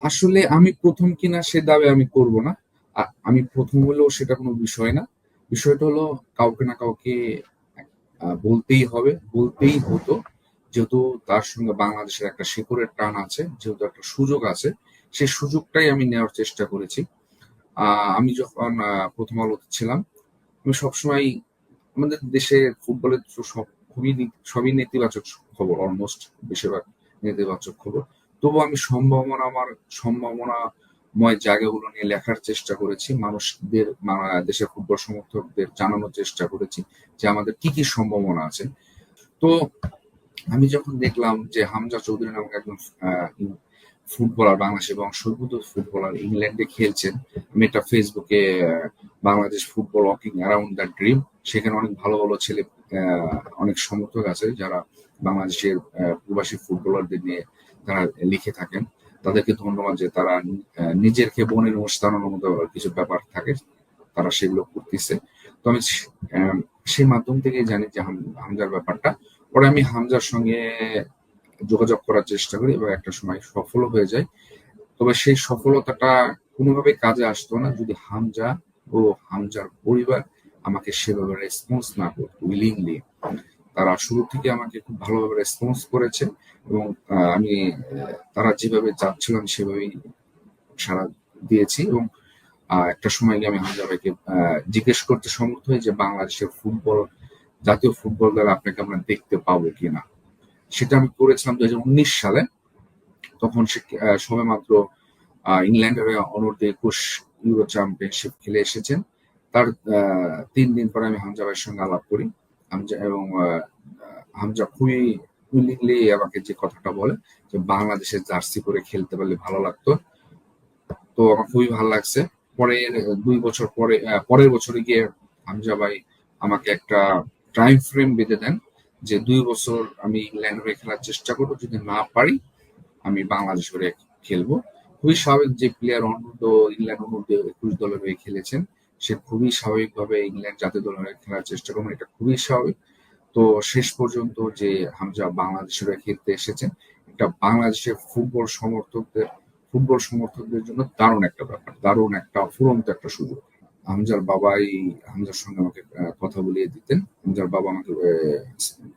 আসলে আমি প্রথম কিনা সে দাবি আমি করব না। আমি প্রথম হলেও সেটা কোনো বিষয় না। বিষয়টা হলো কাউকে না কাউকে বলতেই হবে, বলতেই হতো। যেহেতু তার সঙ্গে বাংলাদেশের একটা শিকড়ের টান আছে, যেহেতু একটা সুযোগ আছে, সেই সুযোগটাই আমি নেওয়ার চেষ্টা করেছি। আমি যখন ১ম আলোতে ছিলাম, আমি সবসময় আমাদের দেশে ফুটবলের তো সবই নেতিবাচক খবর, অলমোস্ট বেশিরভাগ নেতিবাচক খবর। তবুও আমি সম্ভাবনাময় জায়গাগুলো নিয়ে লেখার চেষ্টা করেছি। মানুষদের দেশের ফুটবল সমর্থকদের জানানোর চেষ্টা করেছি যে আমাদের কি, কি সম্ভাবনা আছে। তো আমি যখন দেখলাম যে হামজা চৌধুরী নামক একজন আ ফুটবলার, বাংলাদেশের বংশোদ্ভূত ফুটবলার ইংল্যান্ডে খেলছেন। আমি একটা ফেসবুকে Bangladesh football walking around the dream, সেখানে অনেক ভালো, ভালো ছেলে অনেক সমর্থক আছে যারা বাংলাদেশের প্রবাসী ফুটবলারদের নিয়ে তারা লিখে থাকেন। তাদেরকে ধন্যবাদ যে তারা নিজেরকে বোনের মোষ তাড়ানোর মতো কিছু ব্যাপার থাকে। তারা সেগুলো করতেছে। তো আমি সেই মাধ্যম থেকেই জানি যে হামজার ব্যাপারটা। পরে আমি হামজার সঙ্গে যোগাযোগ করার চেষ্টা করি এবং একটা সময় সফলও হয়ে যাই। তবে সেই সফলতাটা কোনোভাবেই কাজে আসতো না যদি হামজা ও হামজার পরিবার আমাকে সেভাবে রেসপন্স না করতো উইলিংলি। তারা শুরু থেকে আমাকে খুব ভালোভাবে রেসপন্স করেছে এবং আমি তারা যেভাবে চাচ্ছিল আমি সেভাবেই সাড়া দিয়েছি এবং একটা সময় গিয়ে আমি হামজা ভাইকে জিজ্ঞেস করতে সমর্থ হই যে বাংলাদেশের জাতীয় ফুটবল দলে আপনাকে আমরা দেখতে পাবো কিনা। সেটা আমি করেছিলাম ২০১৯ সালে। তখন সে সবেমাত্র ইংল্যান্ডের হয়ে অনূর্ধ্ব-২১ ইউরো চ্যাম্পিয়নশিপ খেলে এসেছেন। তার ৩ দিন পরে আমি হামজা ভাইয়ের সঙ্গে আলাপ করি। হামজা খুবই উইলিংলি আমাকে যে কথাটা বলে যে বাংলাদেশের জার্সি পরে খেলতে পারলে ভালো লাগতো। তো আমার খুবই ভালো লাগছে। পরের ২ বছর পরে পরের বছরে গিয়ে হামজা ভাই আমাকে একটা টাইম ফ্রেম বেঁধে দেন যে ২ বছর আমি ইংল্যান্ড হয়ে খেলার চেষ্টা করব। যদি না পারি আমি বাংলাদেশ হয়ে খেলবো। খুবই স্বাভাবিক যে প্লেয়ার ইংল্যান্ড অনূর্ধ্ব-২১ দলের হয়ে খেলেছেন। সে খুবই স্বাভাবিকভাবে ইংল্যান্ড জাতীয় দলের হয়ে খেলার চেষ্টা করবেন। এটা খুবই স্বাভাবিক। তো শেষ পর্যন্ত যে হামজা বাংলাদেশের হয়ে খেলতে এসেছেন, এটা বাংলাদেশের ফুটবল সমর্থকদের জন্য দারুণ একটা ব্যাপার। দারুণ একটা অফুরন্ত একটা সুযোগ। হামজার বাবাই হামজার সঙ্গে আমাকে কথা বলিয়ে দিতেন। হামজার বাবা আমাকে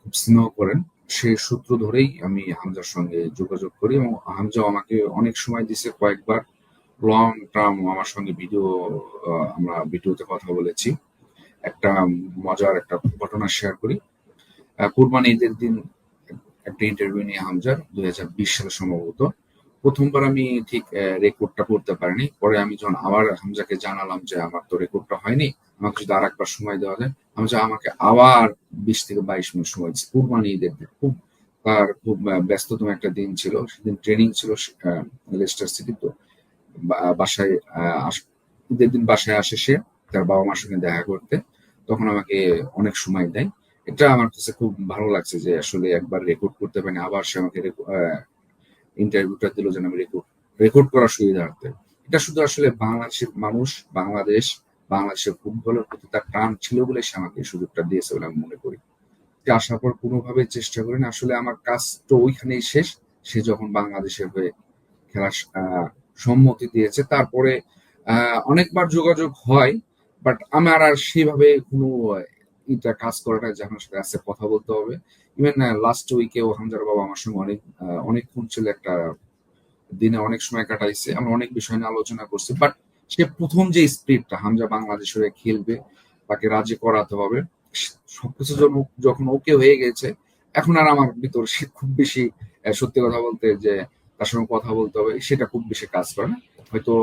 খুব স্নেহ করেন। সে সূত্র ধরেই আমি হামজার সঙ্গে যোগাযোগ করি এবং হামজাও আমাকে অনেক সময় দিছে কয়েকবার। লং টার্ম আমার সঙ্গে আমরা ভিডিওতে কথা বলেছি। একটা মজার একটা ঘটনা শেয়ার করি। কুরবানি ঈদের দিন একটা ইন্টারভিউ নিয়ে হামজার ২০২০ সালে সম্ভবত। ১ম বার আমি ঠিক রেকর্ডটা করতে পারিনি। পরে আমি যখন আবার হামজাকে জানালাম যে আমার তো রেকর্ডটা হয়নি, আমাকে যদি আরেকবার সময় দেওয়া যায়। হামজা আমাকে আবার ২০ থেকে ২২ মিনিট সময় দিচ্ছে। কুরবানি ঈদের দিন। খুব ব্যস্ততম একটা দিন ছিল। সেদিন ট্রেনিং ছিল লেস্টার সিটি। তো বাসায় ঈদের দিন বাসায় আসে সে তার বাবা-মার সঙ্গে দেখা করতে। তখন আমাকে অনেক সময় দেয়। এটা আমার কাছে খুব ভালো লাগছে যে আসলে একবার রেকর্ড করতে পারিনি। আবার সে আমাকে ইন্টারভিউটা দিল যেন আমি রেকর্ড করার সুবিধার্থে। এটা শুধু আসলে বাংলাদেশের মানুষ, বাংলাদেশের ফুটবলের প্রতি তার টান ছিল বলে সে আমাকে এই সুযোগটা দিয়েছে বলে আমি মনে করি। আসার পর কোনোভাবে চেষ্টা করিনি। আসলে আমার কাজ তো ওইখানেই শেষ। সে যখন বাংলাদেশের হয়ে খেলার সম্মতি দিয়েছে। তারপরে অনেকবার যোগাযোগ হয়। বাট আমার আর সেভাবে কোনো কাজ করে নাই যে আমার সাথে আজকে কথা বলতে হবে। ইভেন লাস্ট উইকেও হামজার বাবা আমার সঙ্গে অনেকক্ষণ ছিল একটা দিনে অনেক সময় কাটাইছে। আমরা অনেক বিষয় নিয়ে আলোচনা করছি। বাট সে ১ম যে স্পিরিটটা হামজা বাংলাদেশ হয়ে খেলবে, তাকে রাজি করাতে হবে। সবকিছু যখন ওকে হয়ে গেছে, এখন আর আমার ভিতর সে খুব বেশি সত্যি কথা বলতে যে তার সঙ্গে কথা বলতে হবে সেটা খুব বেশি কাজ করে না। হয়তো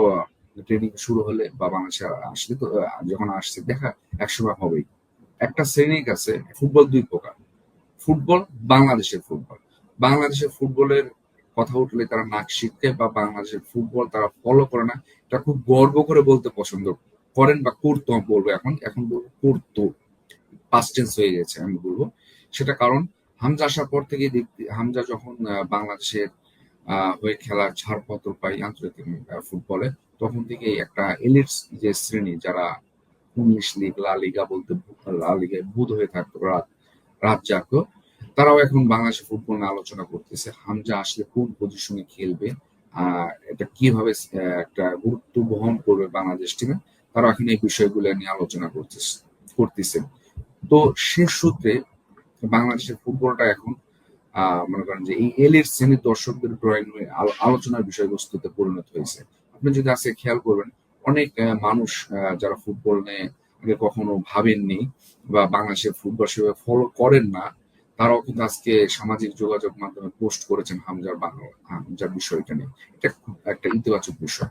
ট্রেনিং শুরু হলে বা বাংলাদেশে আসলে তো যখন আসছে দেখা একসময় হবেই। একটা শ্রেণী আছে ফুটবল ২ প্রকার। ফুটবল, বাংলাদেশের ফুটবল। বাংলাদেশের ফুটবলের কথা উঠলে তারা নাক সিটকে বা বাংলাদেশের ফুটবল তারা ফলো করে না। এটা খুব গর্ব করে বলতে পছন্দ করেন বা করতো বলবো এখন। এখন বলবো করতো। পাস্ট টেন্স হয়ে গেছে আমি বলবো। সেটা কারণ হামজা আসার পর থেকে হামজা যখন বাংলাদেশের হয়ে খেলার ছাড়পত্র পাই আন্তর্জাতিক ফুটবলে, তখন থেকেই একটা এলিটস যে শ্রেণী যারা ইংলিশ লিগ, লা লিগায় বুঁদ হয়ে থাকতো রাত জাগতো, তারাও এখন বাংলাদেশের ফুটবল নিয়ে আলোচনা করতেছে। হামজা আসলে কোন পজিশনে খেলবে, এটা কিভাবে একটা গুরুত্ব বহন করবে বাংলাদেশ টিমে, তারা এখন এই বিষয়গুলো নিয়ে আলোচনা করতেছেন। তো সে সূত্রে বাংলাদেশের ফুটবলটা এখন মনে করেন যে এই এলিট শ্রেণীর দর্শকদের ড্রয়িং রুমে আলোচনার বিষয়বস্তুতে পরিণত হয়েছে। আপনি যদি আজকে খেয়াল করবেন, অনেক মানুষ যারা ফুটবল নিয়ে আগে কখনো ভাবেননি বা বাংলাদেশের ফুটবল সেভাবে ফলো করেন না, তারাও কিন্তু আজকে সামাজিক যোগাযোগ মাধ্যমে পোস্ট করেছেন হামজার বিষয়টা নিয়ে। এটা খুব একটা ইতিবাচক বিষয়।